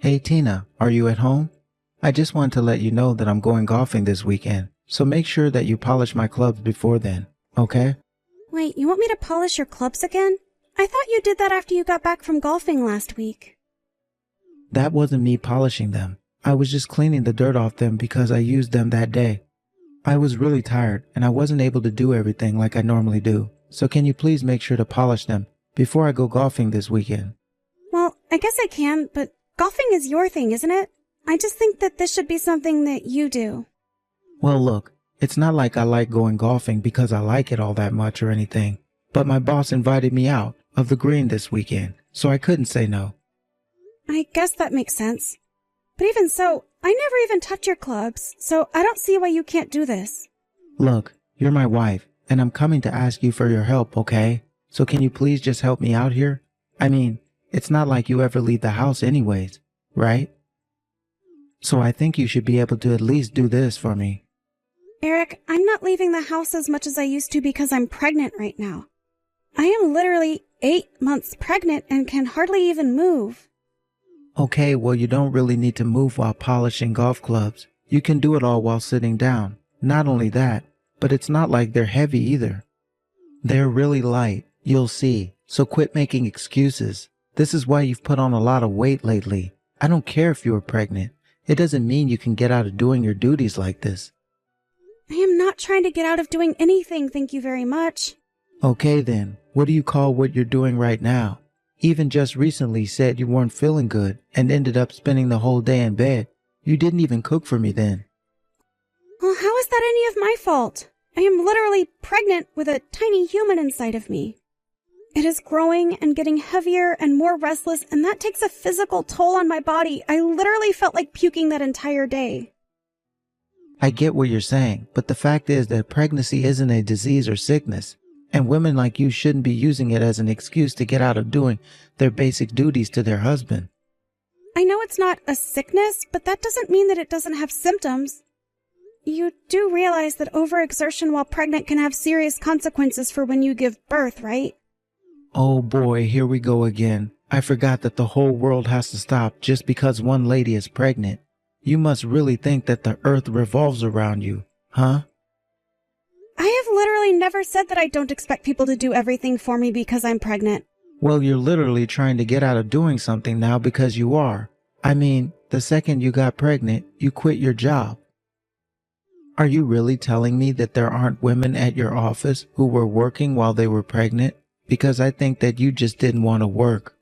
Hey Tina, are you at home? I just want to let you know that I'm going golfing this weekend, so make sure that you polish my clubs before then, okay? Wait, you want me to polish your clubs again? I thought you did that after you got back from golfing last week. That wasn't me polishing them. I was just cleaning the dirt off them because I used them that day. I was really tired and I wasn't able to do everything like I normally do, so can you please make sure to polish them before I go golfing this weekend? Well, I guess I can, but golfing is your thing, isn't it? I just think that this should be something that you do. Well, look, it's not like I like going golfing because I like it all that much or anything, but my boss invited me out of the green this weekend, so I couldn't say no. I guess that makes sense. But even so, I never even touch your clubs, so I don't see why you can't do this. Look, you're my wife, and I'm coming to ask you for your help, okay? So can you please just help me out here? I mean, it's not like you ever leave the house anyways, right? So I think you should be able to at least do this for me. Eric, I'm not leaving the house as much as I used to because I'm pregnant right now. I am literally 8 months pregnant and can hardly even move. Okay, well, you don't really need to move while polishing golf clubs. You can do it all while sitting down. Not only that, but it's not like they're heavy either. They're really light, you'll see, so quit making excuses. This is why you've put on a lot of weight lately. I don't care if you're pregnant. It doesn't mean you can get out of doing your duties like this. I am not trying to get out of doing anything, thank you very much. Okay then, what do you call what you're doing right now? Even just recently said you weren't feeling good and ended up spending the whole day in bed. You didn't even cook for me then. Well, how is that any of my fault? I am literally pregnant with a tiny human inside of me. It is growing and getting heavier and more restless, and that takes a physical toll on my body. I literally felt like puking that entire day. I get what you're saying, but the fact is that pregnancy isn't a disease or sickness. And women like you shouldn't be using it as an excuse to get out of doing their basic duties to their husband. I know it's not a sickness, but that doesn't mean that it doesn't have symptoms. You do realize that overexertion while pregnant can have serious consequences for when you give birth, right? Oh boy, here we go again. I forgot that the whole world has to stop just because one lady is pregnant. You must really think that the earth revolves around you, huh? I have literally never said that I don't expect people to do everything for me because I'm pregnant. Well, you're literally trying to get out of doing something now because you are. I mean, the second you got pregnant, you quit your job. Are you really telling me that there aren't women at your office who were working while they were pregnant? Because I think that you just didn't want to work.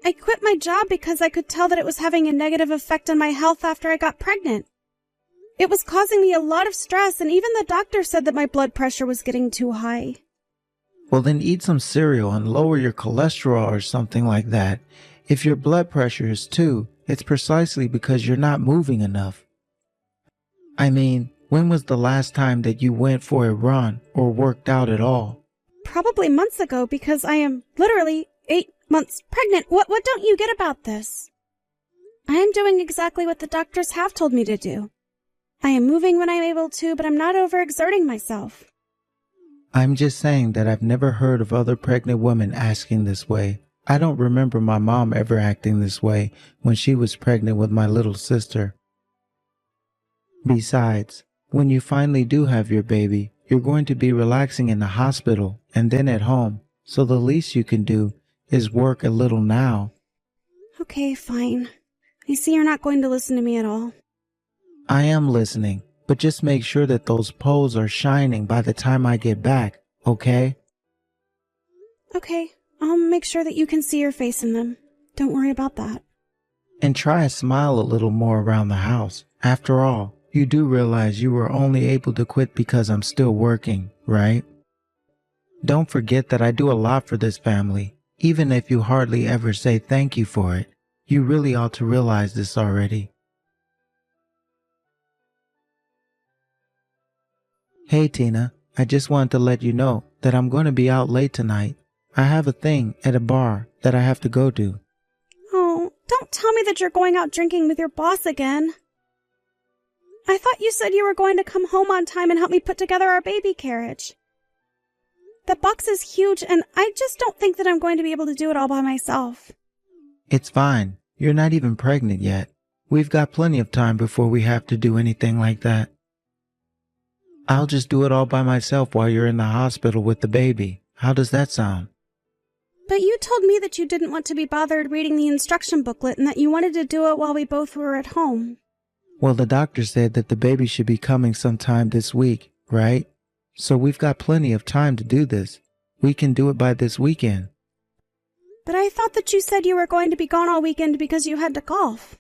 I quit my job because I could tell that it was having a negative effect on my health after I got pregnant. It was causing me a lot of stress, and even the doctor said that my blood pressure was getting too high. Well, then eat some cereal and lower your cholesterol or something like that. If your blood pressure is 2, it's precisely because you're not moving enough. I mean, when was the last time that you went for a run or worked out at all? Probably months ago, because I am literally 8 months pregnant. What don't you get about this? I am doing exactly what the doctors have told me to do. I am moving when I'm able to, but I'm not overexerting myself. I'm just saying that I've never heard of other pregnant women asking this way. I don't remember my mom ever acting this way when she was pregnant with my little sister. Besides, when you finally do have your baby, you're going to be relaxing in the hospital and then at home, so the least you can do is work a little now. Okay, fine. I see you're not going to listen to me at all. I am listening, but just make sure that those poles are shining by the time I get back, okay? Okay, I'll make sure that you can see your face in them. Don't worry about that. And try to smile a little more around the house. After all, you do realize you were only able to quit because I'm still working, right? Don't forget that I do a lot for this family, even if you hardly ever say thank you for it. You really ought to realize this already. Hey Tina, I just wanted to let you know that I'm going to be out late tonight. I have a thing at a bar that I have to go to. Oh, don't tell me that you're going out drinking with your boss again. I thought you said you were going to come home on time and help me put together our baby carriage. The box is huge, and I just don't think that I'm going to be able to do it all by myself. It's fine. You're not even pregnant yet. We've got plenty of time before we have to do anything like that. I'll just do it all by myself while you're in the hospital with the baby. How does that sound? But you told me that you didn't want to be bothered reading the instruction booklet and that you wanted to do it while we both were at home. Well, the doctor said that the baby should be coming sometime this week, right? So we've got plenty of time to do this. We can do it by this weekend. But I thought that you said you were going to be gone all weekend because you had to golf.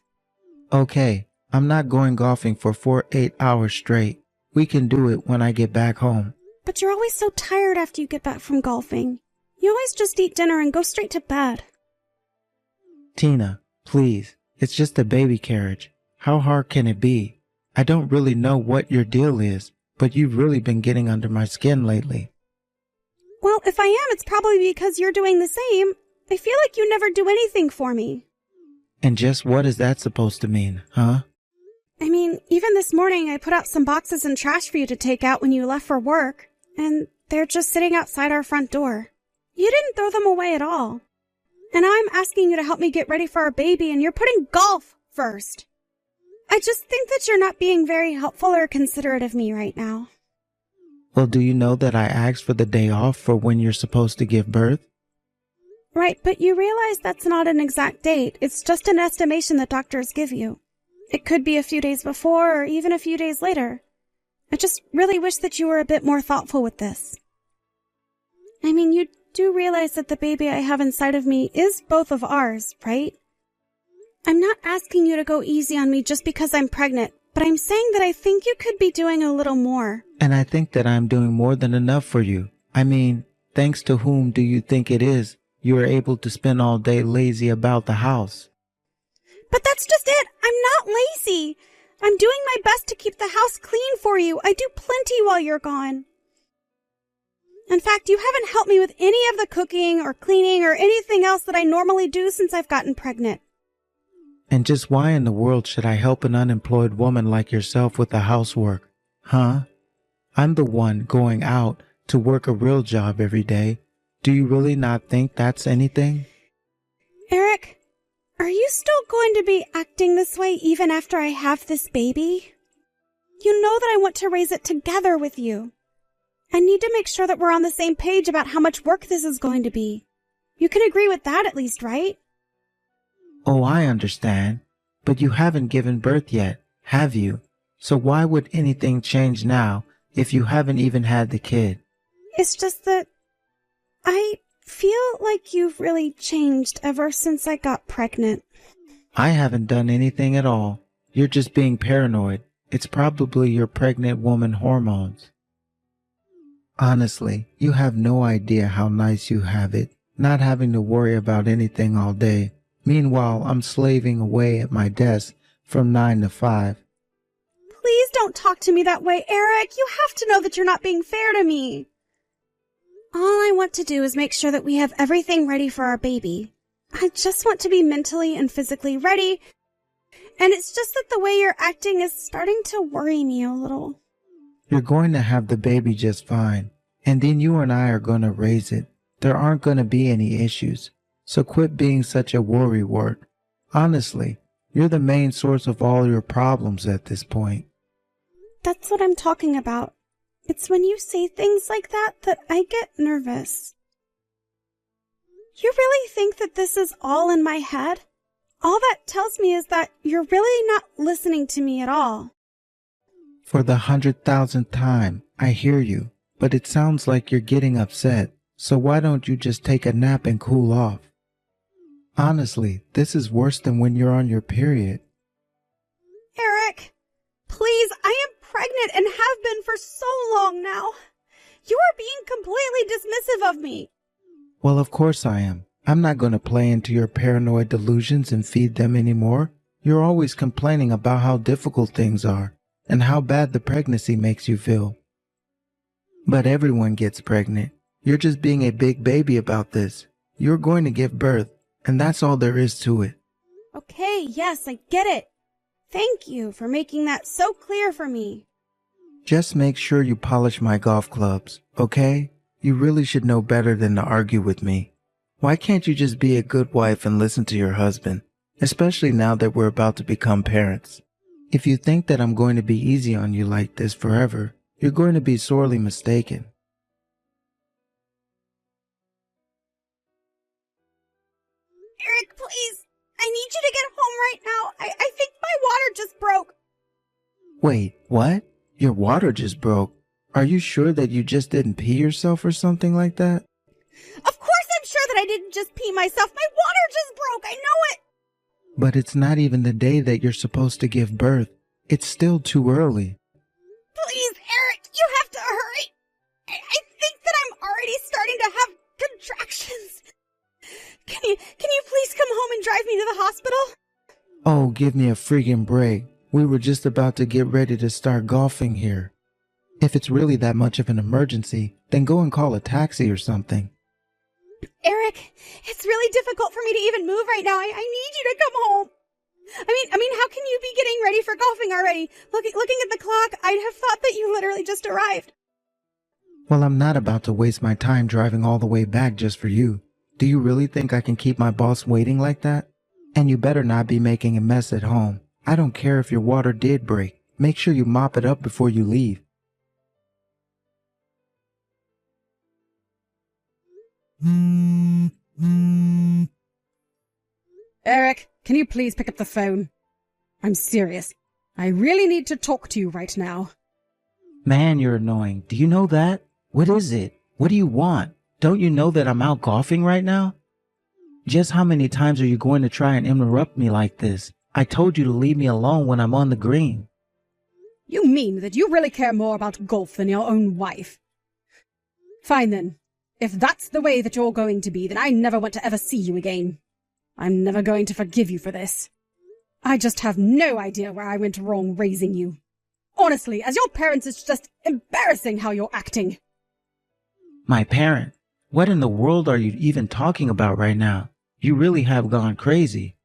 Okay, I'm not going golfing for 8 hours straight. We can do it when I get back home. But you're always so tired after you get back from golfing. You always just eat dinner and go straight to bed. Tina, please, it's just a baby carriage. How hard can it be? I don't really know what your deal is, but you've really been getting under my skin lately. Well, if I am, it's probably because you're doing the same. I feel like you never do anything for me. And just what is that supposed to mean, huh? I mean, even this morning I put out some boxes and trash for you to take out when you left for work, and they're just sitting outside our front door. You didn't throw them away at all. And now I'm asking you to help me get ready for our baby, and you're putting golf first. I just think that you're not being very helpful or considerate of me right now. Well, do you know that I asked for the day off for when you're supposed to give birth? Right, but you realize that's not an exact date. It's just an estimation that doctors give you. It could be a few days before or even a few days later. I just really wish that you were a bit more thoughtful with this. I mean, you do realize that the baby I have inside of me is both of ours, right? I'm not asking you to go easy on me just because I'm pregnant, but I'm saying that I think you could be doing a little more. And I think that I'm doing more than enough for you. I mean, thanks to whom do you think it is you are able to spend all day lazy about the house? But that's just it. I'm not lazy. I'm doing my best to keep the house clean for you. I do plenty while you're gone. In fact, you haven't helped me with any of the cooking or cleaning or anything else that I normally do since I've gotten pregnant. And just why in the world should I help an unemployed woman like yourself with the housework? Huh? I'm the one going out to work a real job every day. Do you really not think that's anything? Eric, are you still going to be acting this way even after I have this baby? You know that I want to raise it together with you. I need to make sure that we're on the same page about how much work this is going to be. You can agree with that at least, right? Oh, I understand. But you haven't given birth yet, have you? So why would anything change now if you haven't even had the kid? It's just that I feel like you've really changed ever since I got pregnant. I haven't done anything at all. You're just being paranoid. It's probably your pregnant woman hormones. Honestly, you have no idea how nice you have it, not having to worry about anything all day. Meanwhile, I'm slaving away at my desk from 9 to 5. Please don't talk to me that way, Eric. You have to know that you're not being fair to me. All I want to do is make sure that we have everything ready for our baby. I just want to be mentally and physically ready. And it's just that the way you're acting is starting to worry me a little. You're going to have the baby just fine. And then you and I are going to raise it. There aren't going to be any issues. So quit being such a worrywart. Honestly, you're the main source of all your problems at this point. That's what I'm talking about. It's when you say things like that that I get nervous. You really think that this is all in my head? All that tells me is that you're really not listening to me at all. For the 100,000th time, I hear you, but it sounds like you're getting upset. So why don't you just take a nap and cool off? Honestly, this is worse than when you're on your period. Eric, please, I am pregnant and have been for so long now. You are being completely dismissive of me. Well, of course I am. I'm not going to play into your paranoid delusions and feed them anymore. You're always complaining about how difficult things are and how bad the pregnancy makes you feel. But everyone gets pregnant. You're just being a big baby about this. You're going to give birth, and that's all there is to it. Okay, yes, I get it. Thank you for making that so clear for me. Just make sure you polish my golf clubs, okay? You really should know better than to argue with me. Why can't you just be a good wife and listen to your husband? especially now that we're about to become parents. If you think that I'm going to be easy on you like this forever, you're going to be sorely mistaken. Eric, please. I need you to get home right now. I think my water just broke. Wait, what? Your water just broke? Are you sure that you just didn't pee yourself or something like that? Of course I'm sure that I didn't just pee myself. My water just broke. I know it. But it's not even the day that you're supposed to give birth. It's still too early. Please, Eric, you have to hurry. I think that I'm already starting to have contractions. Can you please come home and drive me to the hospital? Oh, give me a friggin' break. We were just about to get ready to start golfing here. If it's really that much of an emergency, then go and call a taxi or something. Eric, it's really difficult for me to even move right now. I need you to come home. I mean, how can you be getting ready for golfing already? Looking at the clock, I'd have thought that you literally just arrived. Well, I'm not about to waste my time driving all the way back just for you. Do you really think I can keep my boss waiting like that? And you better not be making a mess at home. I don't care if your water did break. Make sure you mop it up before you leave. Eric, can you please pick up the phone? I'm serious. I really need to talk to you right now. Man, you're annoying. Do you know that? What is it? What do you want? Don't you know that I'm out golfing right now? Just how many times are you going to try and interrupt me like this? I told you to leave me alone when I'm on the green. You mean that you really care more about golf than your own wife? Fine then. If that's the way that you're going to be, then I never want to ever see you again. I'm never going to forgive you for this. I just have no idea where I went wrong raising you. Honestly, as your parents, it's just embarrassing how you're acting. My parent? What in the world are you even talking about right now? You really have gone crazy.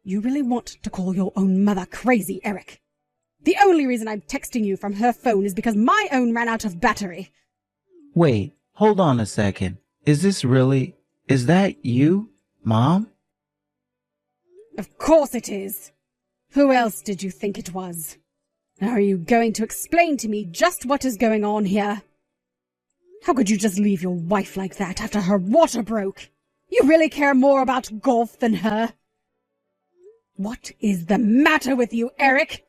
You really want to call your own mother crazy, Eric? The only reason I'm texting you from her phone is because my own ran out of battery. Wait, hold on a second. Is that you, Mom? Of course it is. Who else did you think it was? Now are you going to explain to me just what is going on here? How could you just leave your wife like that after her water broke? You really care more about golf than her? What is the matter with you, Eric?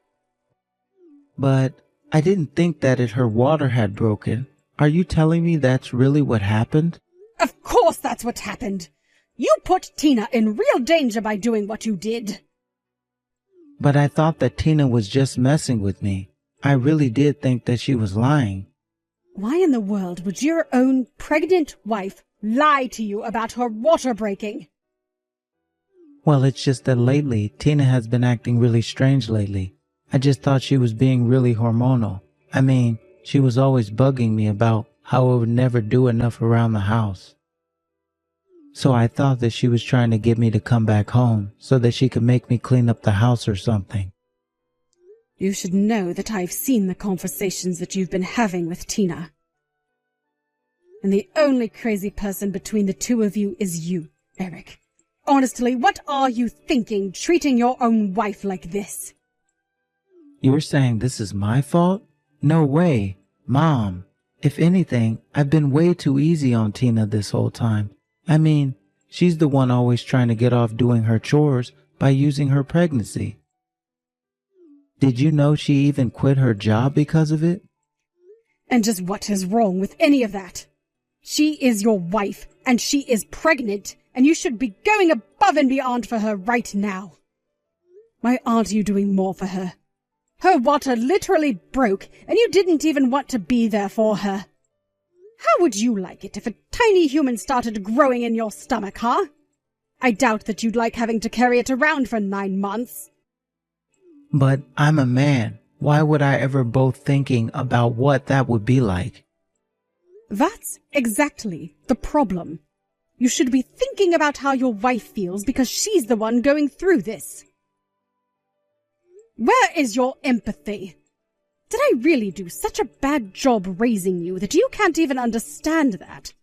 But I didn't think that her water had broken. Are you telling me that's really what happened? Of course that's what happened. You put Tina in real danger by doing what you did. But I thought that Tina was just messing with me. I really did think that she was lying. Why in the world would your own pregnant wife lie to you about her water breaking? Well, it's just that lately, Tina has been acting really strange lately. I just thought she was being really hormonal. I mean, she was always bugging me about how I would never do enough around the house. So I thought that she was trying to get me to come back home so that she could make me clean up the house or something. You should know that I've seen the conversations that you've been having with Tina. And the only crazy person between the two of you is you, Eric. Honestly, what are you thinking, treating your own wife like this? You're saying this is my fault? No way. Mom, if anything, I've been way too easy on Tina this whole time. I mean, she's the one always trying to get off doing her chores by using her pregnancy. Did you know she even quit her job because of it? And just what is wrong with any of that? She is your wife, and she is pregnant, and you should be going above and beyond for her right now. Why aren't you doing more for her? Her water literally broke, and you didn't even want to be there for her. How would you like it if a tiny human started growing in your stomach, huh? I doubt that you'd like having to carry it around for 9 months. But I'm a man. Why would I ever both thinking about what that would be like? That's exactly the problem. You should be thinking about how your wife feels because she's the one going through this. Where is your empathy? Did I really do such a bad job raising you that you can't even understand that?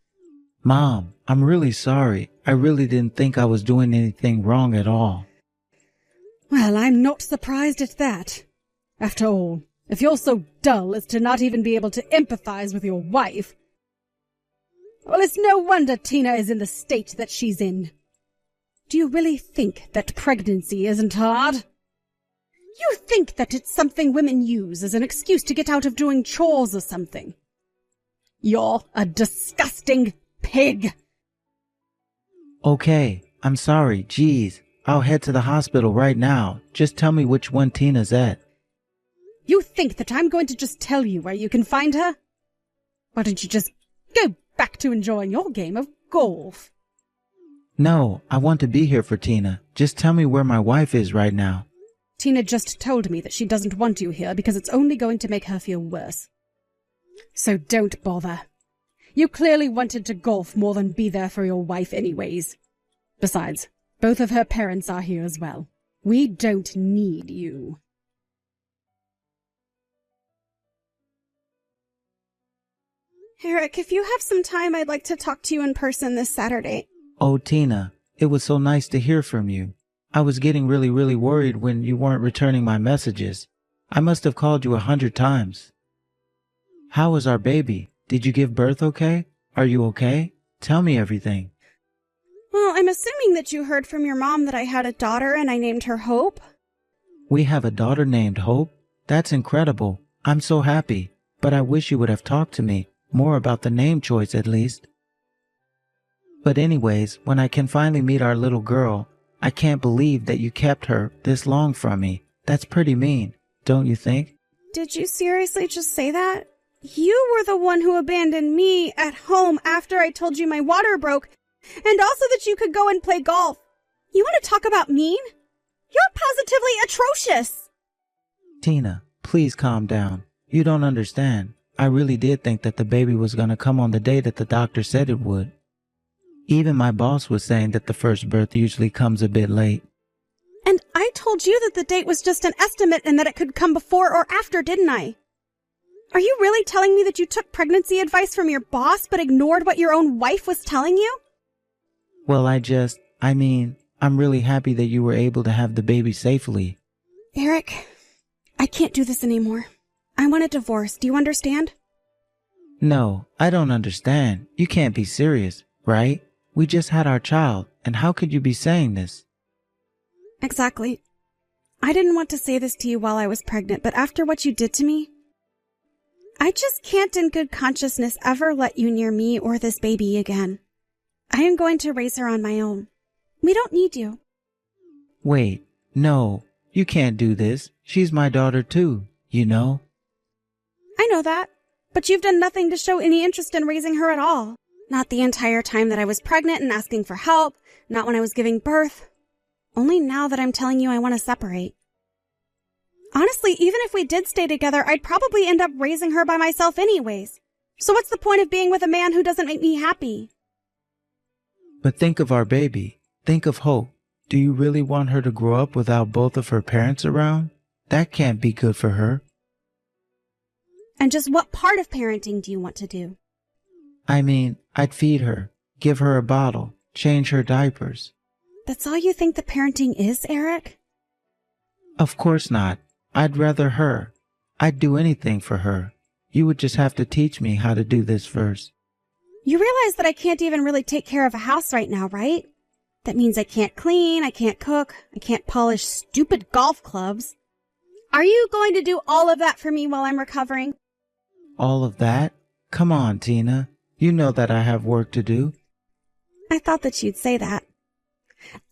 Mom, I'm really sorry. I really didn't think I was doing anything wrong at all. Well, I'm not surprised at that. After all, if you're so dull as to not even be able to empathize with your wife, well, it's no wonder Tina is in the state that she's in. Do you really think that pregnancy isn't hard? You think that it's something women use as an excuse to get out of doing chores or something? You're a disgusting pig. Okay, I'm sorry, geez. I'll head to the hospital right now. Just tell me which one Tina's at. You think that I'm going to just tell you where you can find her? Why don't you just go back to enjoying your game of golf? No, I want to be here for Tina. Just tell me where my wife is right now. Tina just told me that she doesn't want you here because it's only going to make her feel worse. So don't bother. You clearly wanted to golf more than be there for your wife anyways. Besides, both of her parents are here as well. We don't need you. Eric, if you have some time, I'd like to talk to you in person this Saturday. Oh, Tina, it was so nice to hear from you. I was getting really worried when you weren't returning my messages. I must have called you 100 times. How is our baby? Did you give birth okay? Are you okay? Tell me everything. Well, I'm assuming that you heard from your mom that I had a daughter and I named her Hope. We have a daughter named Hope? That's incredible. I'm so happy. But I wish you would have talked to me. More about the name choice at least. But anyways, when I can finally meet our little girl, I can't believe that you kept her this long from me. That's pretty mean, don't you think? Did you seriously just say that? You were the one who abandoned me at home after I told you my water broke, and also that you could go and play golf. You want to talk about mean? You're positively atrocious! Tina, please calm down. You don't understand. I really did think that the baby was going to come on the day that the doctor said it would. Even my boss was saying that the first birth usually comes a bit late. And I told you that the date was just an estimate and that it could come before or after, didn't I? Are you really telling me that you took pregnancy advice from your boss but ignored what your own wife was telling you? Well, I'm really happy that you were able to have the baby safely. Eric, I can't do this anymore. I want a divorce. Do you understand? No, I don't understand. You can't be serious, right? We just had our child, and how could you be saying this? Exactly. I didn't want to say this to you while I was pregnant, but after what you did to me, I just can't in good consciousness ever let you near me or this baby again. I am going to raise her on my own. We don't need you. Wait, no, you can't do this. She's my daughter too, you know? I know that, but you've done nothing to show any interest in raising her at all. Not the entire time that I was pregnant and asking for help, not when I was giving birth. Only now that I'm telling you I want to separate. Honestly, even if we did stay together, I'd probably end up raising her by myself anyways. So what's the point of being with a man who doesn't make me happy? But think of our baby. Think of Hope. Do you really want her to grow up without both of her parents around? That can't be good for her. And just what part of parenting do you want to do? I'd feed her, give her a bottle, change her diapers. That's all you think that parenting is, Eric? Of course not. I'd rather her. I'd do anything for her. You would just have to teach me how to do this first. You realize that I can't even really take care of a house right now, right? That means I can't clean, I can't cook, I can't polish stupid golf clubs. Are you going to do all of that for me while I'm recovering? All of that? Come on, Tina. You know that I have work to do. I thought that you'd say that.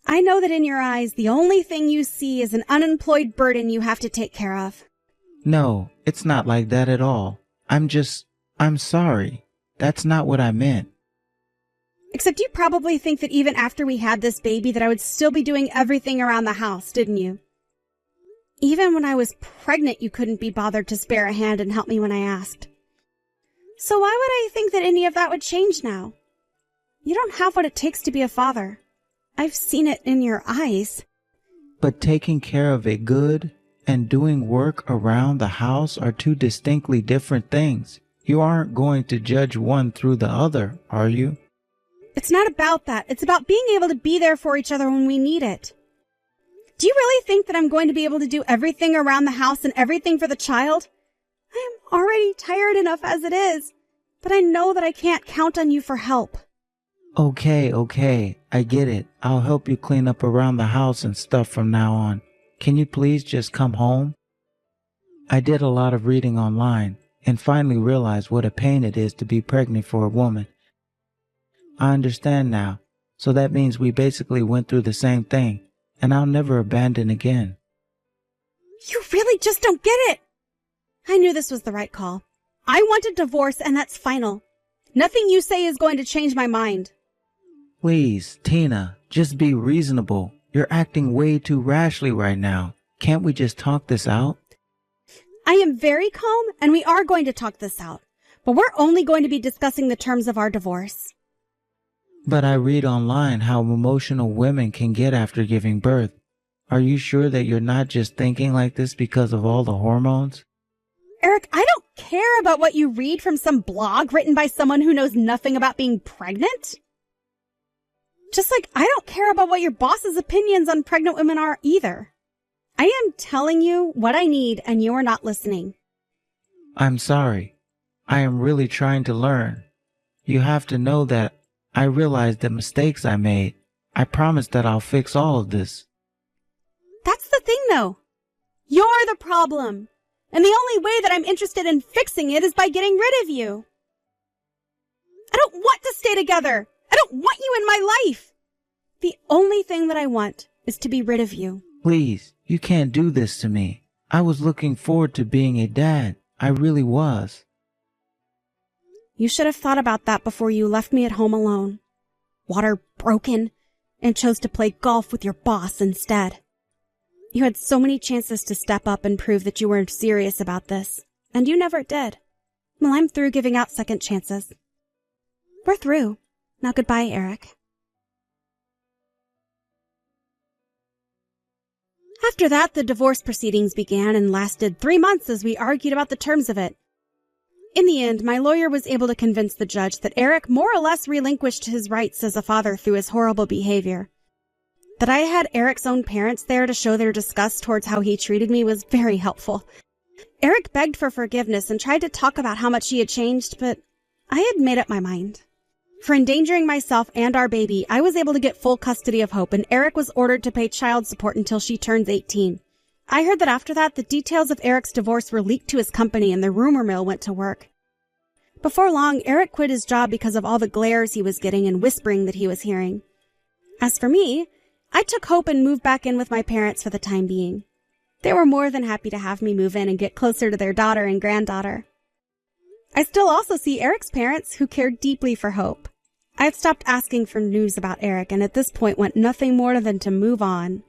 I know that in your eyes, the only thing you see is an unemployed burden you have to take care of. No, it's not like that at all. I'm sorry. That's not what I meant. Except you probably think that even after we had this baby that I would still be doing everything around the house, didn't you? Even when I was pregnant, you couldn't be bothered to spare a hand and help me when I asked. So why would I think that any of that would change now? You don't have what it takes to be a father. I've seen it in your eyes. But taking care of a good and doing work around the house are two distinctly different things. You aren't going to judge one through the other, are you? It's not about that. It's about being able to be there for each other when we need it. Do you really think that I'm going to be able to do everything around the house and everything for the child? I am already tired enough as it is, but I know that I can't count on you for help. Okay, I get it. I'll help you clean up around the house and stuff from now on. Can you please just come home? I did a lot of reading online and finally realized what a pain it is to be pregnant for a woman. I understand now, so that means we basically went through the same thing, and I'll never abandon again. You really just don't get it. I knew this was the right call. I want a divorce, and that's final. Nothing you say is going to change my mind. Please, Tina, just be reasonable. You're acting way too rashly right now. Can't we just talk this out? I am very calm, and we are going to talk this out. But we're only going to be discussing the terms of our divorce. But I read online how emotional women can get after giving birth. Are you sure that you're not just thinking like this because of all the hormones? Eric, I don't care about what you read from some blog written by someone who knows nothing about being pregnant. Just like I don't care about what your boss's opinions on pregnant women are either. I am telling you what I need, and you are not listening. I'm sorry. I am really trying to learn. You have to know that I realized the mistakes I made. I promise that I'll fix all of this. That's the thing, though. You're the problem. And the only way that I'm interested in fixing it is by getting rid of you. I don't want to stay together. I don't want you in my life. The only thing that I want is to be rid of you. Please, you can't do this to me. I was looking forward to being a dad. I really was. You should have thought about that before you left me at home alone. Water broken, and chose to play golf with your boss instead. You had so many chances to step up and prove that you were serious about this, and you never did. Well, I'm through giving out second chances. We're through. Now goodbye, Eric. After that, the divorce proceedings began and lasted 3 months as we argued about the terms of it. In the end, my lawyer was able to convince the judge that Eric more or less relinquished his rights as a father through his horrible behavior. That I had Eric's own parents there to show their disgust towards how he treated me was very helpful. Eric begged for forgiveness and tried to talk about how much he had changed, but I had made up my mind. For endangering myself and our baby, I was able to get full custody of Hope, and Eric was ordered to pay child support until she turns 18. I heard that after that, the details of Eric's divorce were leaked to his company and the rumor mill went to work. Before long, Eric quit his job because of all the glares he was getting and whispering that he was hearing. As for me, I took Hope and moved back in with my parents for the time being. They were more than happy to have me move in and get closer to their daughter and granddaughter. I still also see Eric's parents, who cared deeply for Hope. I had stopped asking for news about Eric and at this point want nothing more than to move on.